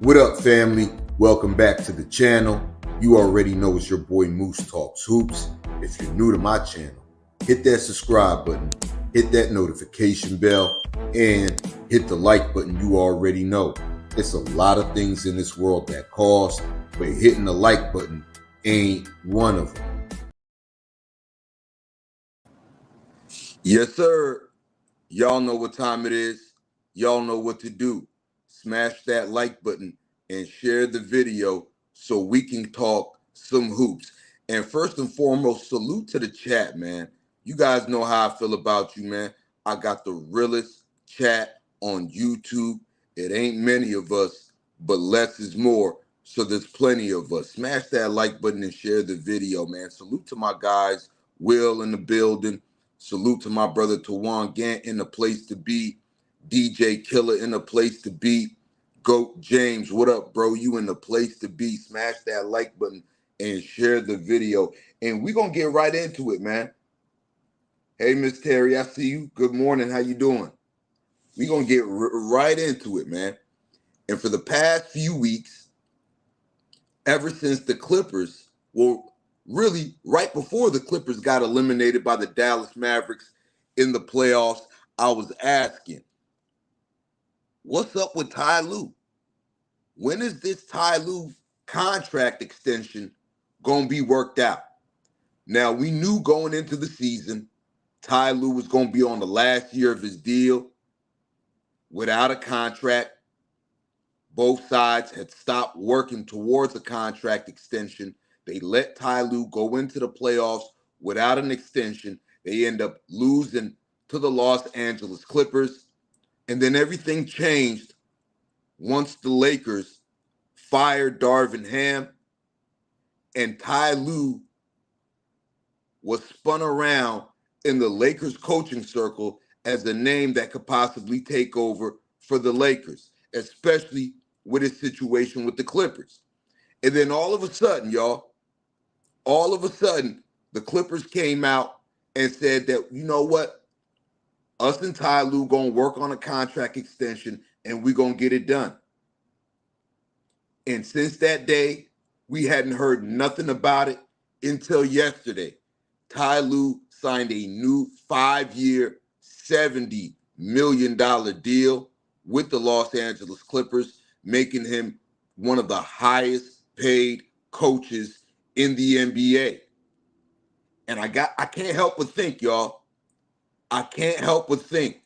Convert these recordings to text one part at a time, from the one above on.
What up, family? Welcome back to the channel. You already know it's your boy Moose Talks Hoops. If you're new to my channel, hit that subscribe button, hit that notification bell, and hit the like button. You already know. It's a lot of things in this world that cost, but hitting the like button ain't one of them. Yes, sir. Y'all know what time it is. Y'all know what to do. Smash that like button and share the video so we can talk some hoops. And first and foremost, salute to the chat, man. You guys know how I feel about you, man. I got the realest chat on YouTube. It ain't many of us, but less is more. So there's plenty of us. Smash that like button and share the video, man. Salute to my guys, Will in the building. Salute to my brother Tawan Gant in the place to be. DJ Killer in the place to be. Goat James, what up, bro? You in the place to be. Smash that like button and share the video. And we're going to get right into it, man. Hey, Miss Terry, I see you. Good morning. How you doing? We're going to get right into it, man. And for the past few weeks, ever since the Clippers, well, really right before the Clippers got eliminated by the Dallas Mavericks in the playoffs, I was asking, what's up with Ty Lue? When is this Ty Lue contract extension going to be worked out? Now, we knew going into the season, Ty Lue was going to be on the last year of his deal without a contract. Both sides had stopped working towards a contract extension. They let Ty Lue go into the playoffs without an extension. They end up losing to the Los Angeles Clippers. And then everything changed once the Lakers fired Darvin Ham and Ty Lue was spun around in the Lakers coaching circle as a name that could possibly take over for the Lakers, especially with his situation with the Clippers. And then all of a sudden, the Clippers came out and said that, you know what? Us and Ty Lue going to work on a contract extension and we're going to get it done. And since that day, we hadn't heard nothing about it until yesterday. Ty Lue signed a new 5-year, $70 million deal with the Los Angeles Clippers, making him one of the highest paid coaches in the NBA. And I can't help but think, y'all, I can't help but think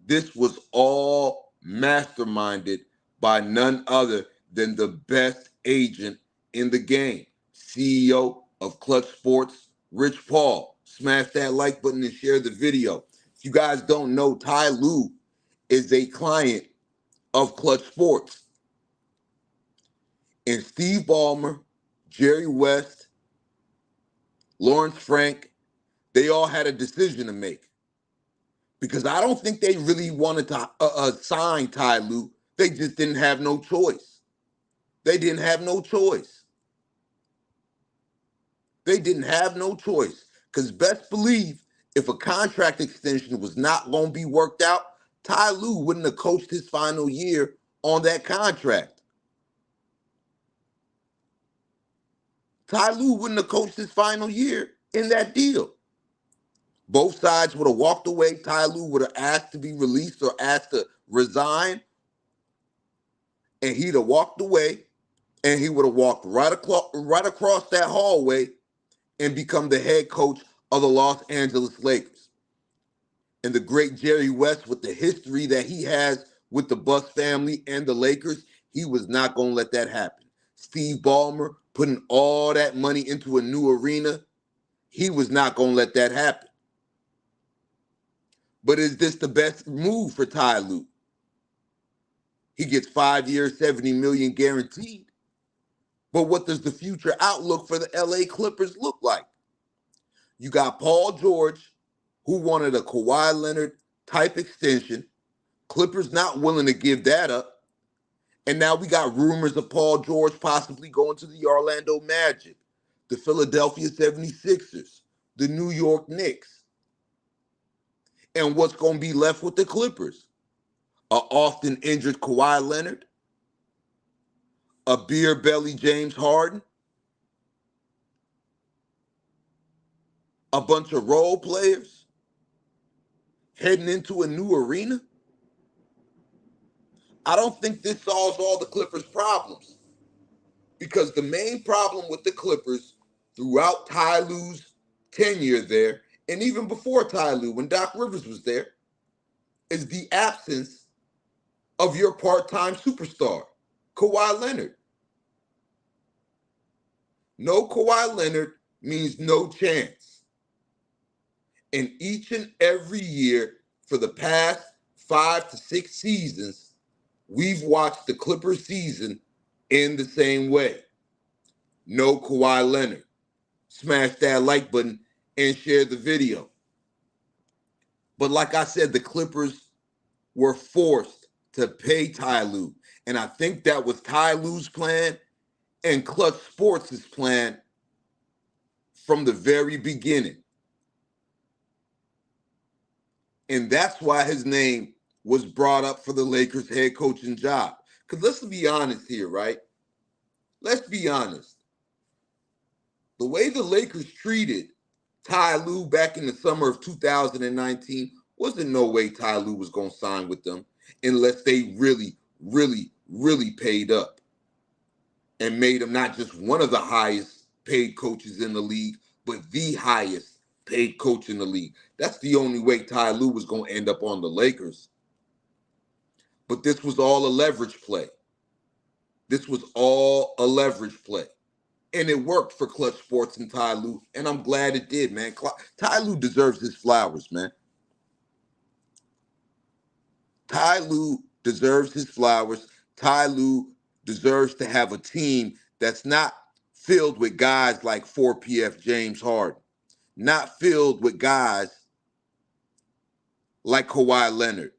this was all masterminded by none other than the best agent in the game, CEO of Klutch Sports, Rich Paul. Smash that like button and share the video. If you guys don't know, Ty Lue is a client of Klutch Sports. And Steve Ballmer, Jerry West, Lawrence Frank, they all had a decision to make. Because I don't think they really wanted to sign Ty Lue. They just didn't have no choice. They didn't have no choice. Because best believe if a contract extension was not going to be worked out, Ty Lue wouldn't have coached his final year on that contract. Ty Lue wouldn't have coached his final year in that deal. Both sides would have walked away. Ty Lue would have asked to be released or asked to resign. And he'd have walked away. And he would have walked right across that hallway and become the head coach of the Los Angeles Lakers. And the great Jerry West, with the history that he has with the Buss family and the Lakers, he was not going to let that happen. Steve Ballmer putting all that money into a new arena, he was not going to let that happen. But is this the best move for Ty Lue? He gets 5 years, $70 million guaranteed. But what does the future outlook for the LA Clippers look like? You got Paul George, who wanted a Kawhi Leonard type extension. Clippers not willing to give that up. And now we got rumors of Paul George possibly going to the Orlando Magic, the Philadelphia 76ers, the New York Knicks. And what's going to be left with the Clippers? A often injured Kawhi Leonard, A beer belly James Harden? A bunch of role players heading into a new arena? I don't think this solves all the Clippers' problems, because the main problem with the Clippers throughout Ty Lue's tenure there, and even before Ty Lue, when Doc Rivers was there, is the absence of your part-time superstar, Kawhi Leonard. No Kawhi Leonard means no chance. And each and every year for the past 5 to 6 seasons, we've watched the Clippers season in the same way. No Kawhi Leonard. Smash that like button and share the video. But like I said, the Clippers were forced to pay Ty Lue. And I think that was Ty Lue's plan and Klutch Sports' plan from the very beginning. And that's why his name was brought up for the Lakers head coaching job. Because let's be honest here, right? Let's be honest. The way the Lakers treated Ty Lue back in the summer of 2019, wasn't no way Ty Lue was going to sign with them unless they really, really, really paid up and made him not just one of the highest paid coaches in the league, but the highest paid coach in the league. That's the only way Ty Lue was going to end up on the Lakers. But this was all a leverage play. This was all a leverage play. And it worked for Klutch Sports and Ty Lue, and I'm glad it did, man. Ty Lue deserves his flowers, man. Ty Lue deserves his flowers. Ty Lue deserves to have a team that's not filled with guys like 4PF James Harden, not filled with guys like Kawhi Leonard,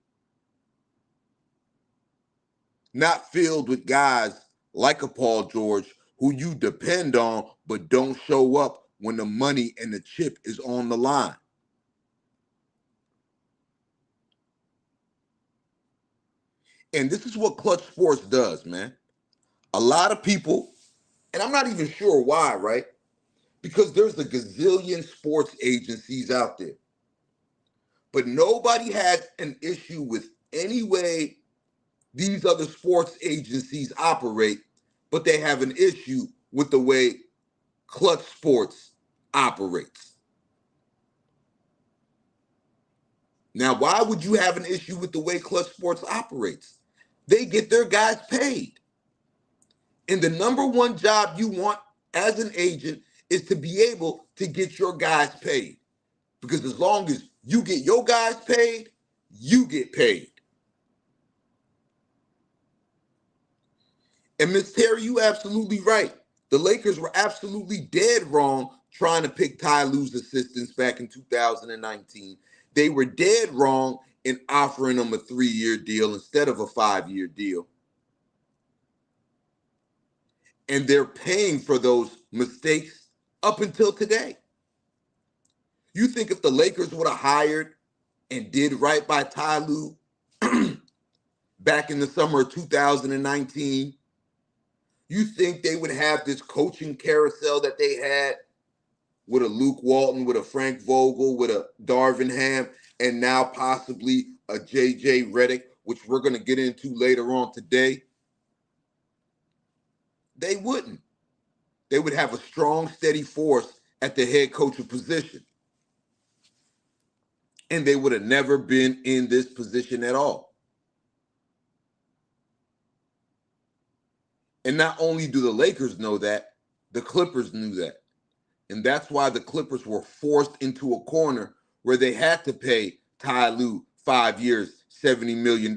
not filled with guys like a Paul George who you depend on but don't show up when the money and the chip is on the line. And this is what Klutch Sports does, man. A lot of people, and I'm not even sure why, right? Because there's a gazillion sports agencies out there. But nobody has an issue with any way these other sports agencies operate, but they have an issue with the way Klutch Sports operates. Now, why would you have an issue with the way Klutch Sports operates? They get their guys paid. And the number one job you want as an agent is to be able to get your guys paid. Because as long as you get your guys paid, you get paid. And Miss Terry, you absolutely right. The Lakers were absolutely dead wrong trying to pick Ty Lue's assistants back in 2019. They were dead wrong in offering them a 3-year deal instead of a 5-year deal. And they're paying for those mistakes up until today. You think if the Lakers would have hired and did right by Ty Lue back in the summer of 2019, you think they would have this coaching carousel that they had with a Luke Walton, with a Frank Vogel, with a Darvin Ham, and now possibly a JJ Redick, which we're going to get into later on today? They wouldn't. They would have a strong, steady force at the head coaching position. And they would have never been in this position at all. And not only do the Lakers know that, the Clippers knew that. And that's why the Clippers were forced into a corner where they had to pay Ty Lue 5 years, $70 million.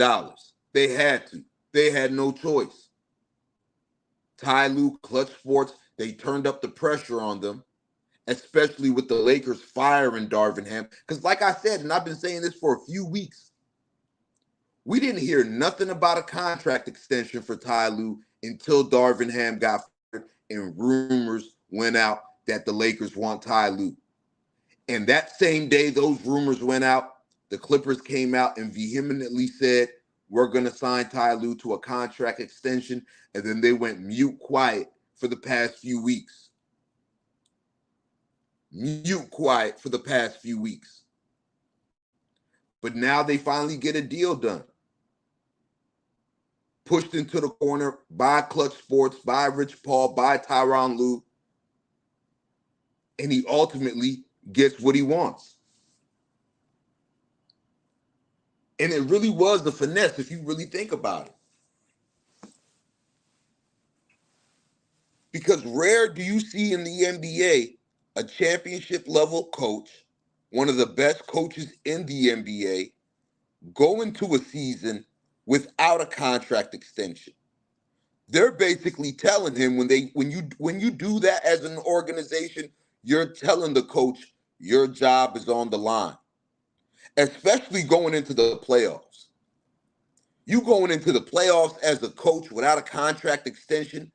They had to. They had no choice. Ty Lue, Klutch Sports, they turned up the pressure on them, especially with the Lakers firing Darvin Ham. Because like I said, and I've been saying this for a few weeks, we didn't hear nothing about a contract extension for Ty Lue until Darvin Ham got fired and rumors went out that the Lakers want Ty Lue. And that same day those rumors went out, the Clippers came out and vehemently said, we're going to sign Ty Lue to a contract extension, and then they went mute quiet for the past few weeks. Mute quiet for the past few weeks. But now they finally get a deal done. Pushed into the corner by Klutch Sports, by Rich Paul, by Tyronn Lue. And he ultimately gets what he wants. And it really was the finesse if you really think about it. Because rare do you see in the NBA a championship level coach, one of the best coaches in the NBA, go into a season without a contract extension. They're basically telling him when you do that as an organization, you're telling the coach your job is on the line, especially going into the playoffs. You going into the playoffs as a coach without a contract extension,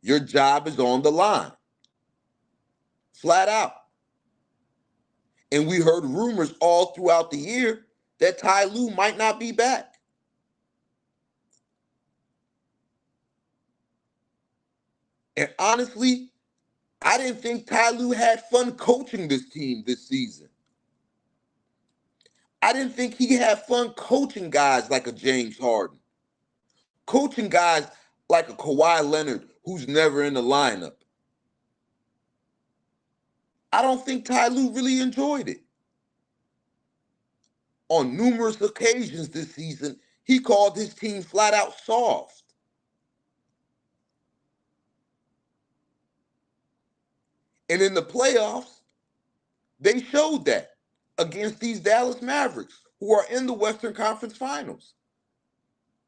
your job is on the line. Flat out. And we heard rumors all throughout the year that Ty Lue might not be back. And honestly, I didn't think Ty Lue had fun coaching this team this season. I didn't think he had fun coaching guys like a James Harden. Coaching guys like a Kawhi Leonard who's never in the lineup. I don't think Ty Lue really enjoyed it. On numerous occasions this season, he called his team flat out soft. And in the playoffs, they showed that against these Dallas Mavericks, who are in the Western Conference Finals.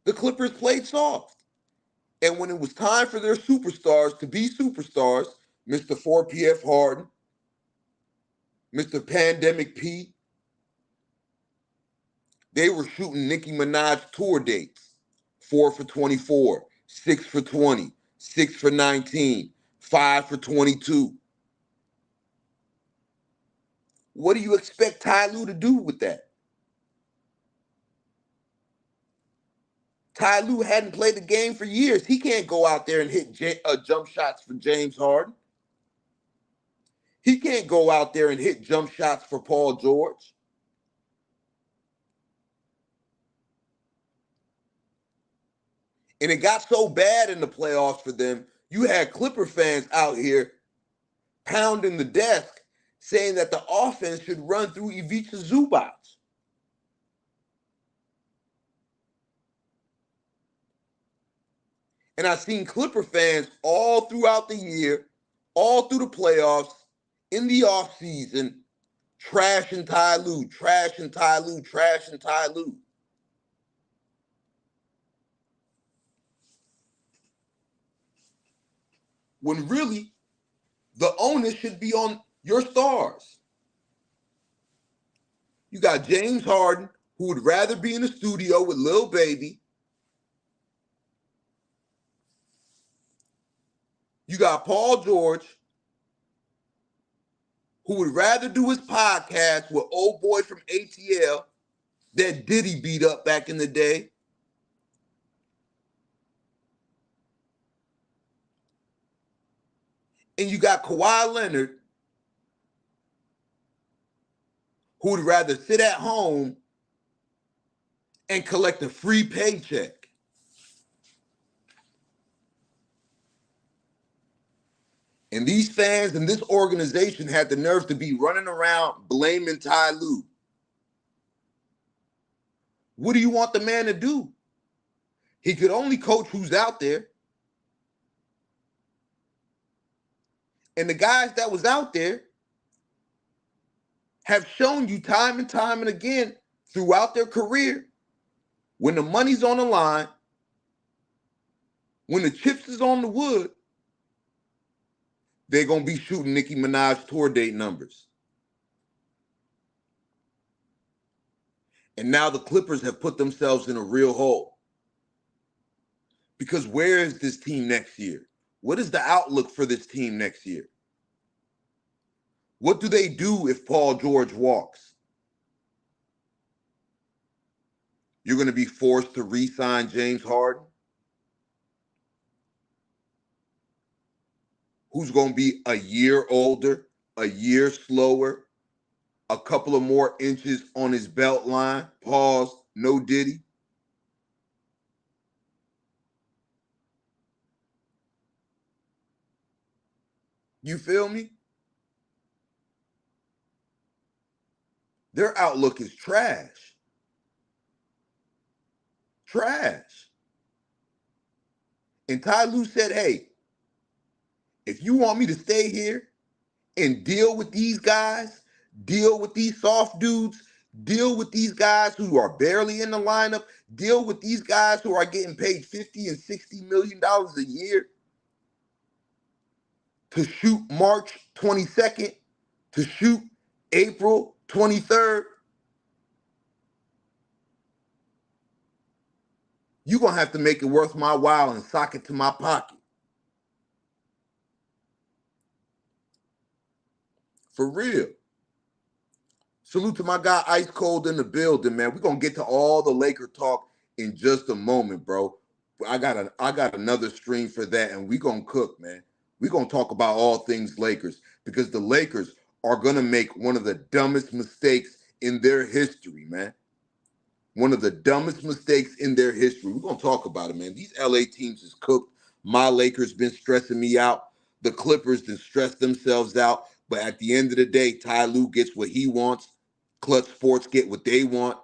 The Clippers played soft. And when it was time for their superstars to be superstars, Mr. 4PF Harden, Mr. Pandemic P, they were shooting Nicki Minaj tour dates. 4 for 24, 6 for 20, 6 for 19, 5 for 22. What do you expect Ty Lue to do with that? Ty Lue hadn't played the game for years. He can't go out there and hit jump shots for James Harden. He can't go out there and hit jump shots for Paul George. And it got so bad in the playoffs for them, you had Clipper fans out here pounding the desk saying that the offense should run through Ivica Zubac. And I've seen Clipper fans all throughout the year, all through the playoffs, in the offseason, trashing Ty Lue, trashing Ty Lue, trashing Ty Lue. When really, the onus should be on your stars. You got James Harden, who would rather be in the studio with Lil Baby. You got Paul George, who would rather do his podcast with old boy from ATL that Diddy beat up back in the day. And you got Kawhi Leonard, who would rather sit at home and collect a free paycheck. And these fans and this organization had the nerve to be running around blaming Ty Lue. What do you want the man to do? He could only coach who's out there. And the guys that was out there have shown you time and time and again throughout their career, when the money's on the line, when the chips is on the wood, they're going to be shooting Nicki Minaj tour date numbers. And now the Clippers have put themselves in a real hole. Because where is this team next year? What is the outlook for this team next year? What do they do if Paul George walks? You're going to be forced to re-sign James Harden, who's going to be a year older, a year slower, a couple of more inches on his belt line. Pause, no Diddy. You feel me? Their outlook is trash. Trash. And Ty Lue said, hey, if you want me to stay here and deal with these guys, deal with these soft dudes, deal with these guys who are barely in the lineup, deal with these guys who are getting paid $50 and $60 million a year to shoot March 22nd, to shoot April 23rd, you're going to have to make it worth my while and sock it to my pocket. For real. Salute to my guy Ice Cold in the building, man. We're going to get to all the Laker talk in just a moment, bro. I got another stream for that, and we're going to cook, man. We're going to talk about all things Lakers, because the Lakers are going to make one of the dumbest mistakes in their history, man. One of the dumbest mistakes in their history. We're going to talk about it, man. These LA teams is cooked. My Lakers been stressing me out. The Clippers done stressed themselves out. But at the end of the day, Ty Lue gets what he wants. Klutch Sports get what they want.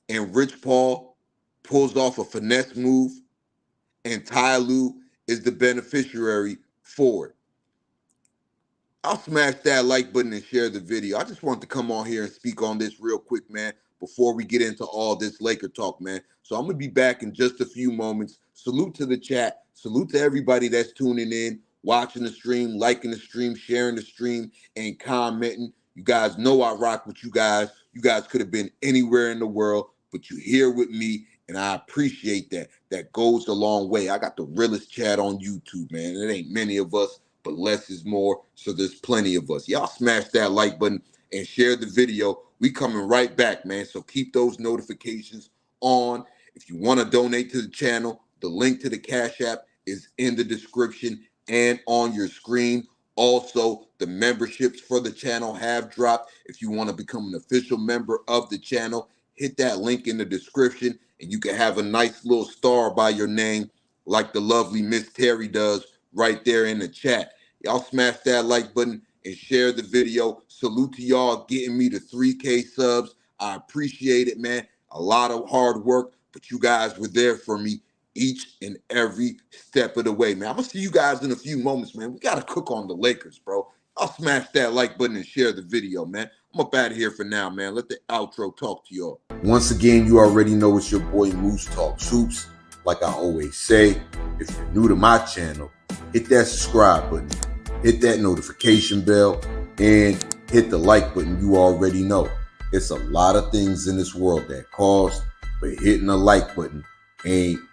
And Rich Paul pulls off a finesse move. And Ty Lue is the beneficiary for it. I'll smash that like button and share the video. I just wanted to come on here and speak on this real quick, man, before we get into all this Laker talk, man. So I'm going to be back in just a few moments. Salute to the chat. Salute to everybody that's tuning in, watching the stream, liking the stream, sharing the stream, and commenting. You guys know I rock with you guys. You guys could have been anywhere in the world, but you're here with me, and I appreciate that. That goes a long way. I got the realest chat on YouTube, man. It ain't many of us, but less is more, so there's plenty of us. Y'all smash that like button and share the video. We coming right back, man, so keep those notifications on. If you want to donate to the channel, the link to the Cash App is in the description and on your screen. Also, the memberships for the channel have dropped. If you want to become an official member of the channel, hit that link in the description, and you can have a nice little star by your name like the lovely Miss Terry does right there in the chat. Y'all smash that like button and share the video. Salute to y'all getting me to 3K subs. I appreciate it, man. A lot of hard work, but you guys were there for me each and every step of the way, man. I'm going to see you guys in a few moments, man. We got to cook on the Lakers, bro. I'll smash that like button and share the video, man. I'm up out of here for now, man. Let the outro talk to y'all. Once again, you already know it's your boy Moose Talk Soups. Like I always say, if you're new to my channel, hit that subscribe button, hit that notification bell, and hit the like button. You already know. It's a lot of things in this world that cost, but hitting the like button ain't